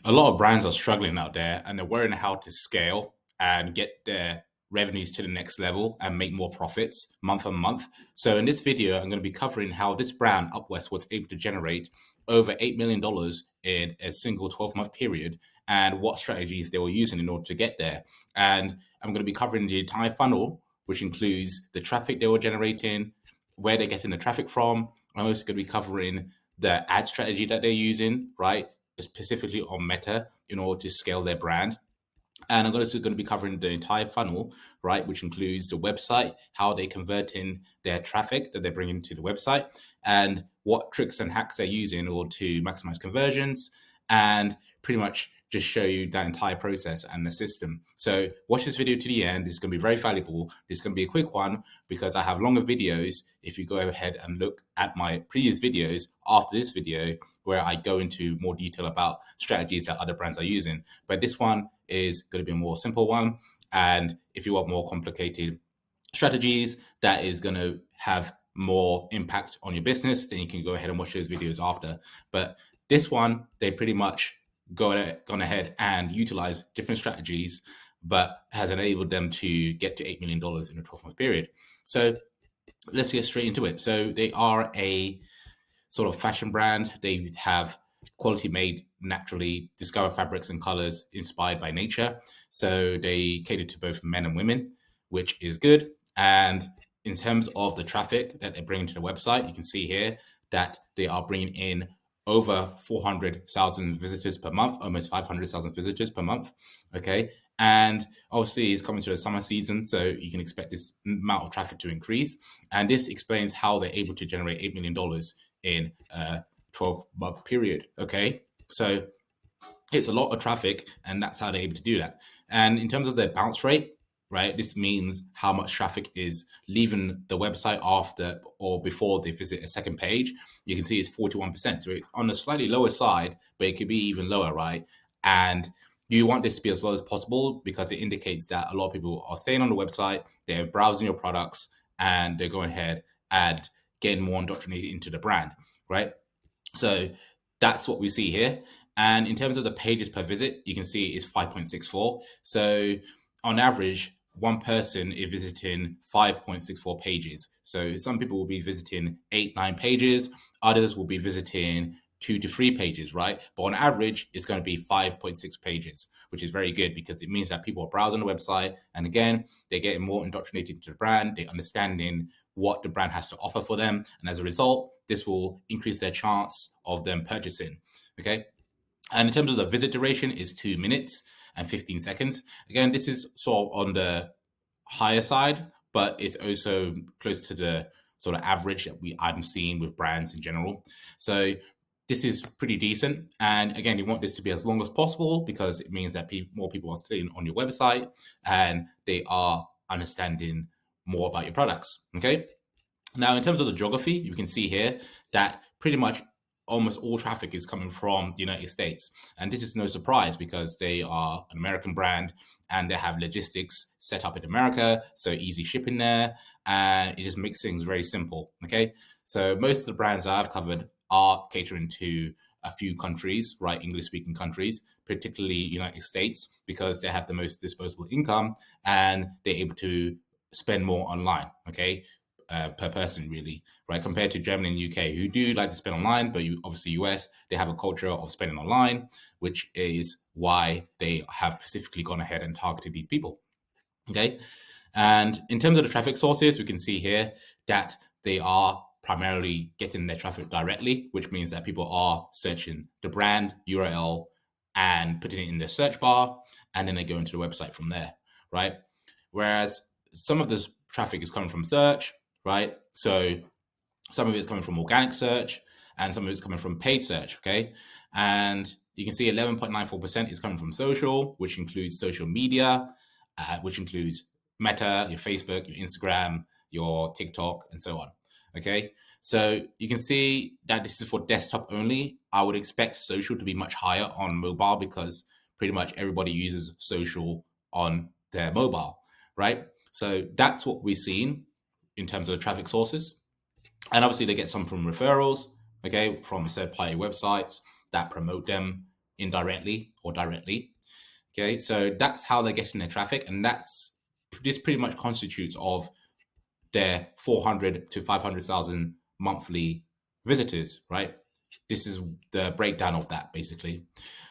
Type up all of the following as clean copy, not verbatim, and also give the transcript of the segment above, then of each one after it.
A lot of brands are struggling out there and they're worrying how to scale and get their revenues to the next level and make more profits month on month. So in this video, I'm going to be covering how this brand, Upwest, was able to generate over $8 million in a single 12-month period and what strategies they were using in order to get there. And I'm going to be covering the entire funnel, which includes the traffic they were generating, where they're getting the traffic from. I'm also going to be covering the ad strategy that they're using, right? Specifically on Meta in order to scale their brand. And I'm also going to be covering the entire funnel, right, which includes the website, how they convert in their traffic that they're bringing to the website, and what tricks and hacks they're using in order to maximize conversions, and pretty much just show you that entire process and the system. So watch this video to the end. This is going to be very valuable. This is going to be a quick one because I have longer videos. If you go ahead and look at my previous videos after this video, where I go into more detail about strategies that other brands are using. But this one is going to be a more simple one. And if you want more complicated strategies that is going to have more impact on your business, then you can go ahead and watch those videos after. But this one, they pretty much gone ahead and utilize different strategies, but has enabled them to get to $8 million in a 12-month period. So let's get straight into it. So they are a sort of fashion brand. They have quality made naturally, discover fabrics and colors inspired by nature. So they cater to both men and women, which is good. And in terms of the traffic that they're bringing to the website, you can see here that they are bringing in over 400,000 visitors per month, almost 500,000 visitors per month. Okay. And obviously it's coming to the summer season, so you can expect this amount of traffic to increase. And this explains how they're able to generate $8 million in a 12-month period. Okay. So it's a lot of traffic, and that's how they're able to do that. And in terms of their bounce rate, right, this means how much traffic is leaving the website after or before they visit a second page. You can see it's 41%. So it's on the slightly lower side, but it could be even lower, right? And you want this to be as low as possible because it indicates that a lot of people are staying on the website, they're browsing your products, and they're going ahead and getting more indoctrinated into the brand, right? So that's what we see here. And in terms of the pages per visit, you can see it's 5.64. So on average, one person is visiting 5.64 pages. So some people will be visiting 8-9 pages. Others will be visiting 2 to 3 pages, right? But on average, it's going to be 5.6 pages, which is very good because it means that people are browsing the website. And again, they're getting more indoctrinated into the brand. They're understanding what the brand has to offer for them. And as a result, this will increase their chance of them purchasing. Okay. And in terms of the visit duration, is 2 minutes and 15 seconds. Again, this is sort of on the higher side, but it's also close to the sort of average that I'm seeing with brands in general. So this is pretty decent. And again, you want this to be as long as possible because it means that more people are staying on your website and they are understanding more about your products. Okay. Now, in terms of the geography, you can see here that pretty much almost all traffic is coming from the United States. And this is no surprise because they are an American brand and they have logistics set up in America. So easy shipping there. And it just makes things very simple. Okay. So most of the brands that I've covered are catering to a few countries, right? English speaking countries, particularly United States, because they have the most disposable income and they're able to spend more online. Okay. Per person, really, right? Compared to Germany and UK, who do like to spend online, but obviously US, they have a culture of spending online, which is why they have specifically gone ahead and targeted these people. Okay. And in terms of the traffic sources, we can see here that they are primarily getting their traffic directly, which means that people are searching the brand URL and putting it in their search bar, and then they go into the website from there, right? Whereas some of this traffic is coming from search, right? So some of it's coming from organic search and some of it's coming from paid search, okay? And you can see 11.94% is coming from social, which includes social media, which includes Meta, your Facebook, your Instagram, your TikTok, and so on, okay? So you can see that this is for desktop only. I would expect social to be much higher on mobile because pretty much everybody uses social on their mobile, right? So that's what we've seen in terms of the traffic sources. And obviously they get some from referrals, okay, from third-party websites that promote them indirectly or directly. Okay, so that's how they're getting their traffic, and this pretty much constitutes of their 400 to 500,000 monthly visitors, right? This is the breakdown of that basically.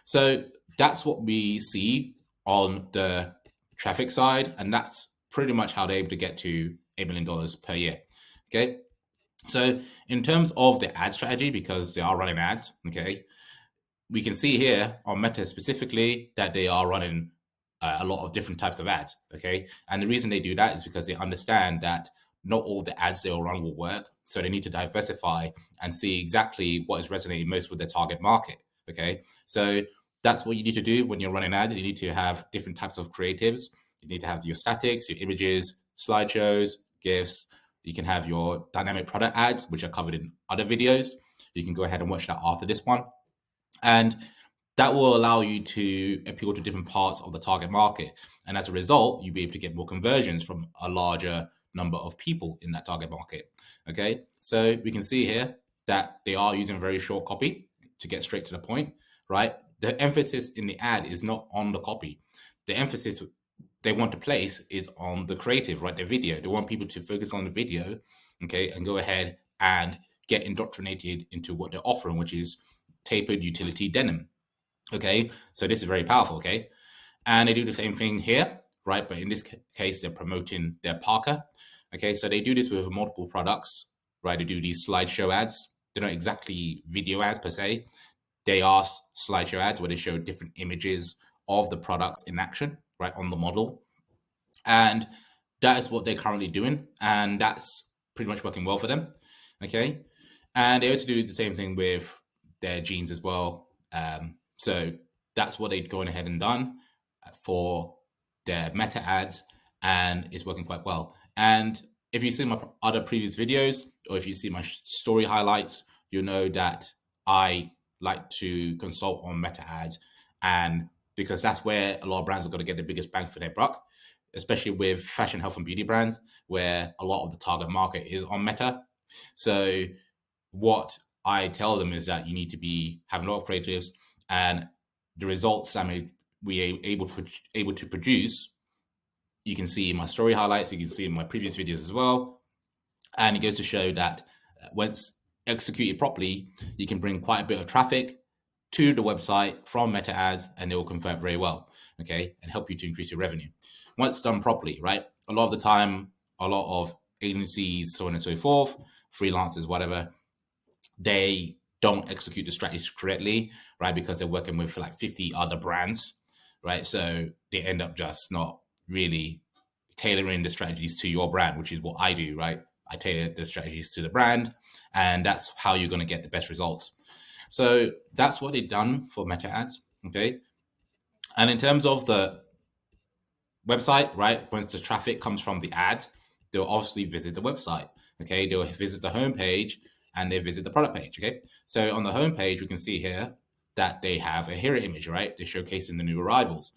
So that's what we see on the traffic side, and that's pretty much how they're able to get to $8 million per year. Okay, so in terms of the ad strategy, because they are running ads, okay, we can see here on Meta specifically that they are running a lot of different types of ads. Okay, and the reason they do that is because they understand that not all the ads they'll run will work, so they need to diversify and see exactly what is resonating most with their target market. Okay, so that's what you need to do when you're running ads. You need to have different types of creatives. You need to have your statics, your images, slideshows, GIFs. You can have your dynamic product ads, which are covered in other videos. You can go ahead and watch that after this one. And that will allow you to appeal to different parts of the target market. And as a result, you'll be able to get more conversions from a larger number of people in that target market. Okay, so we can see here that they are using very short copy to get straight to the point, right? The emphasis in the ad is not on the copy. The emphasis they want to place is on the creative, right? The video. They want people to focus on the video, okay, and go ahead and get indoctrinated into what they're offering, which is tapered utility denim. Okay, so this is very powerful. Okay, and they do the same thing here, right? But in this case, they're promoting their parka. Okay, so they do this with multiple products, right? They do these slideshow ads. They're not exactly video ads per se. They are slideshow ads where they show different images of the products in action, right, on the model. And that is what they're currently doing. And that's pretty much working well for them. Okay. And they also do the same thing with their jeans as well. So that's what they've gone ahead and done for their meta ads, and it's working quite well. And if you see my other previous videos, or if you see my story highlights, you'll know that I like to consult on meta ads, and because that's where a lot of brands are going to get the biggest bang for their buck, especially with fashion, health, and beauty brands, where a lot of the target market is on meta. So what I tell them is that you need to be having a lot of creatives, and the results we are able to produce, you can see in my story highlights, you can see in my previous videos as well. And it goes to show that once executed properly, you can bring quite a bit of traffic to the website from meta ads, and they will convert very well, okay, and help you to increase your revenue. Once done properly, right? A lot of the time, a lot of agencies, so on and so forth, freelancers, whatever, they don't execute the strategy correctly, right? Because they're working with like 50 other brands, right? So they end up just not really tailoring the strategies to your brand, which is what I do, right? I tailor the strategies to the brand, and that's how you're going to get the best results. So that's what they've done for meta ads, okay? And in terms of the website, right, once the traffic comes from the ad, they'll obviously visit the website, okay? They'll visit the homepage and they visit the product page, okay? So on the homepage, we can see here that they have a hero image, right? They're showcasing the new arrivals.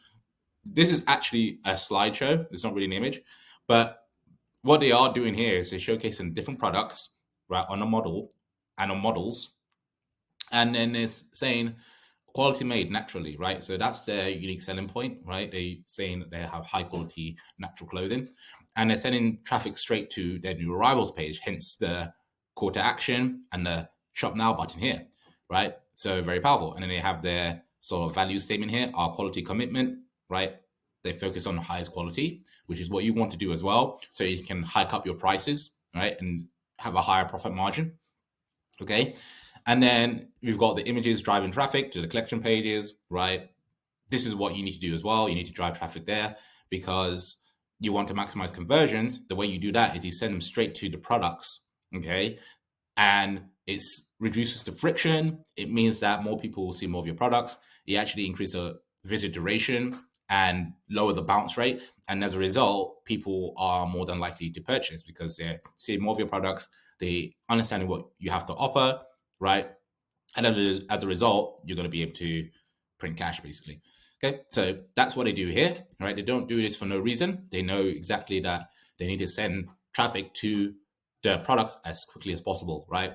This is actually a slideshow. It's not really an image, but what they are doing here is they're showcasing different products, right, on a model and on models. And then it's saying quality made naturally, right? So that's their unique selling point, right? They saying that they have high quality natural clothing, and they're sending traffic straight to their new arrivals page, hence the call to action and the shop now button here, right? So very powerful. And then they have their sort of value statement here, our quality commitment, right? They focus on the highest quality, which is what you want to do as well. So you can hike up your prices, right? And have a higher profit margin. Okay. And then we've got the images driving traffic to the collection pages, right? This is what you need to do as well. You need to drive traffic there because you want to maximize conversions. The way you do that is you send them straight to the products, okay? And it reduces the friction. It means that more people will see more of your products. You actually increase the visit duration and lower the bounce rate. And as a result, people are more than likely to purchase because they're seeing more of your products. They understand what you have to offer, right? And as a result, you're going to be able to print cash, basically. Okay, so that's what they do here, right? They don't do this for no reason. They know exactly that they need to send traffic to their products as quickly as possible, right?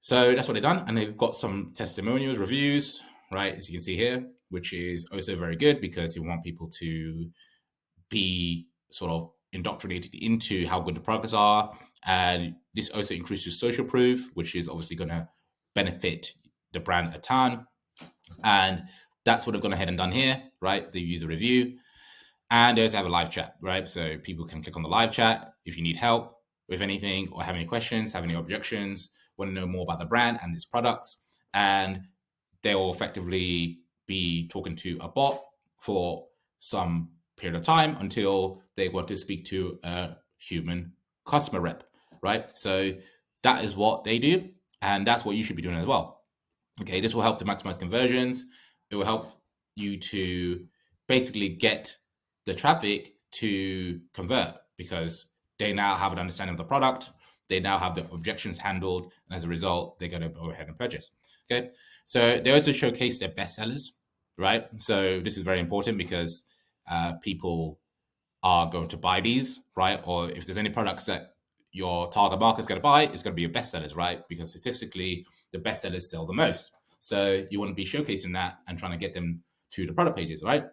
So that's what they've done, and they've got some testimonials, reviews, right, as you can see here, which is also very good because you want people to be sort of indoctrinated into how good the products are. And this also increases social proof, which is obviously going to benefit the brand a ton. And that's what I've gone ahead and done here, right? The user review. And they also have a live chat, right? So people can click on the live chat if you need help with anything or have any questions, have any objections, want to know more about the brand and its products. And they will effectively be talking to a bot for some period of time until they want to speak to a human customer rep, right? So that is what they do. And that's what you should be doing as well. Okay, this will help to maximize conversions. It will help you to basically get the traffic to convert because they now have an understanding of the product. They now have the objections handled. And as a result, they're going to go ahead and purchase. Okay, so they also showcase their best sellers, right? So this is very important because people are going to buy these, right? Or if there's any products that your target market is going to buy, it's going to be your best sellers, right? Because statistically, the best sellers sell the most. So you want to be showcasing that and trying to get them to the product pages, right?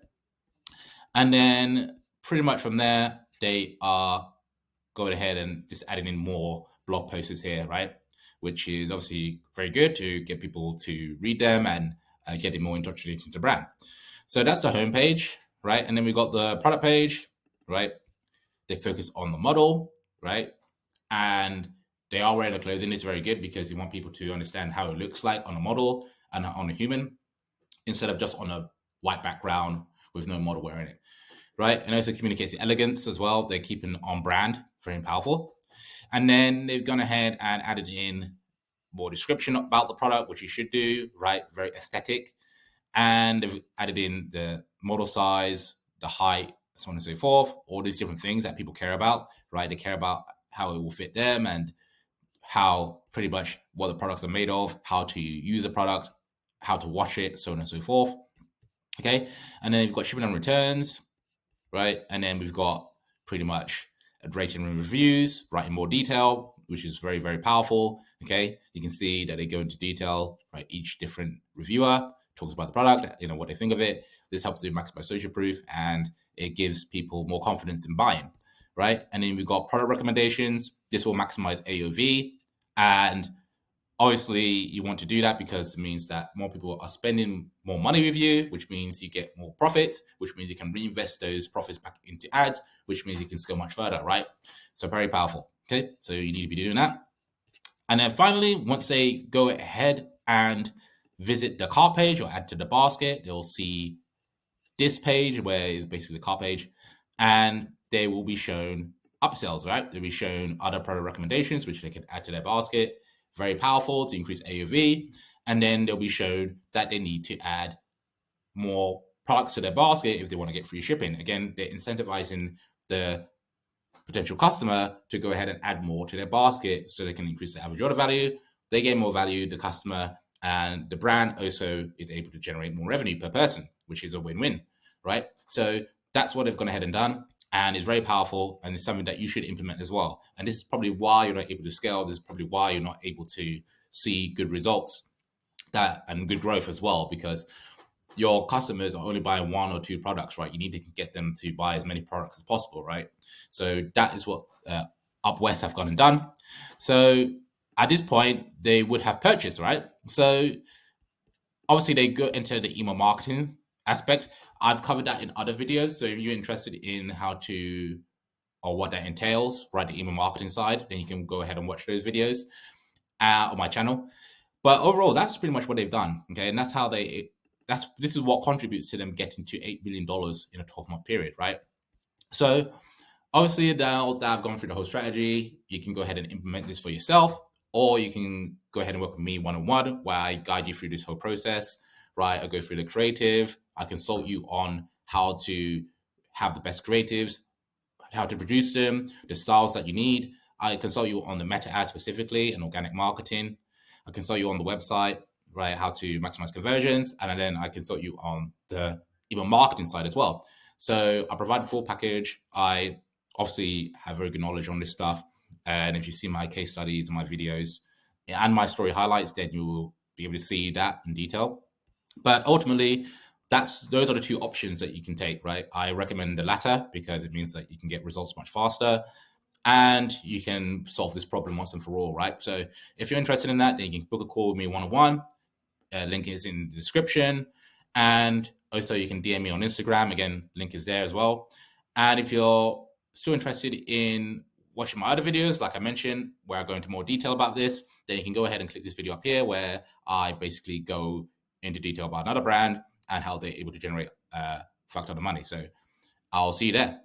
And then pretty much from there, they are going ahead and just adding in more blog posts here, right? Which is obviously very good to get people to read them and get them more indoctrinated into the brand. So that's the homepage, right? And then we've got the product page, right? They focus on the model, right? And they are wearing the clothing. It's very good because you want people to understand how it looks like on a model and on a human instead of just on a white background with no model wearing it, right? And also communicates the elegance as well. They're keeping on brand, very powerful. And then they've gone ahead and added in more description about the product, which you should do, right? Very aesthetic. And they've added in the model size, the height, so on and so forth, all these different things that people care about, right? They care about how it will fit them and how pretty much what the products are made of, how to use a product, how to wash it, so on and so forth. Okay. And then you've got shipping and returns, right? And then we've got pretty much rating and reviews, right, in more detail, which is very, very powerful. Okay. You can see that they go into detail, right? Each different reviewer talks about the product, you know, what they think of it. This helps them maximize social proof and it gives people more confidence in buying, right? And then we've got product recommendations. This will maximize AOV. And obviously, you want to do that because it means that more people are spending more money with you, which means you get more profits, which means you can reinvest those profits back into ads, which means you can scale much further, right? So very powerful. Okay, so you need to be doing that. And then finally, once they go ahead and visit the cart page or add to the basket, they'll see this page where is basically the cart page, and they will be shown upsells, right? They'll be shown other product recommendations, which they can add to their basket. Very powerful to increase AOV. And then they'll be shown that they need to add more products to their basket if they want to get free shipping. Again, they're incentivizing the potential customer to go ahead and add more to their basket so they can increase the average order value. They get more value, the customer, and the brand also is able to generate more revenue per person, which is a win-win, right? So that's what they've gone ahead and done. And it's very powerful and it's something that you should implement as well. And this is probably why you're not able to scale. This is probably why you're not able to see good results and good growth as well, because your customers are only buying one or two products, right? You need to get them to buy as many products as possible, right? So that is what Up West have gone and done. So at this point, they would have purchased, right? So obviously they go into the email marketing aspect. I've covered that in other videos. So if you're interested in how to or what that entails, right, the email marketing side, then you can go ahead and watch those videos on my channel. But overall, that's pretty much what they've done. Okay, and that's how this is what contributes to them getting to $8 million in a 12-month period, right? So obviously now that I've gone through the whole strategy, you can go ahead and implement this for yourself, or you can go ahead and work with me one-on-one where I guide you through this whole process, right? I go through the creative, I consult you on how to have the best creatives, how to produce them, the styles that you need. I consult you on the meta ads specifically and organic marketing. I consult you on the website, right? How to maximize conversions. And then I consult you on the email marketing side as well. So I provide a full package. I obviously have very good knowledge on this stuff. And if you see my case studies and my videos and my story highlights, then you will be able to see that in detail. But ultimately, those are the two options that you can take, right? I recommend the latter because it means that you can get results much faster and you can solve this problem once and for all, right? So if you're interested in that, then you can book a call with me one-on-one. Link is in the description. And also you can DM me on Instagram. Again, link is there as well. And if you're still interested in watching my other videos, like I mentioned, where I go into more detail about this, then you can go ahead and click this video up here where I basically go into detail about another brand and how they're able to generate fuck ton of money. So I'll see you there.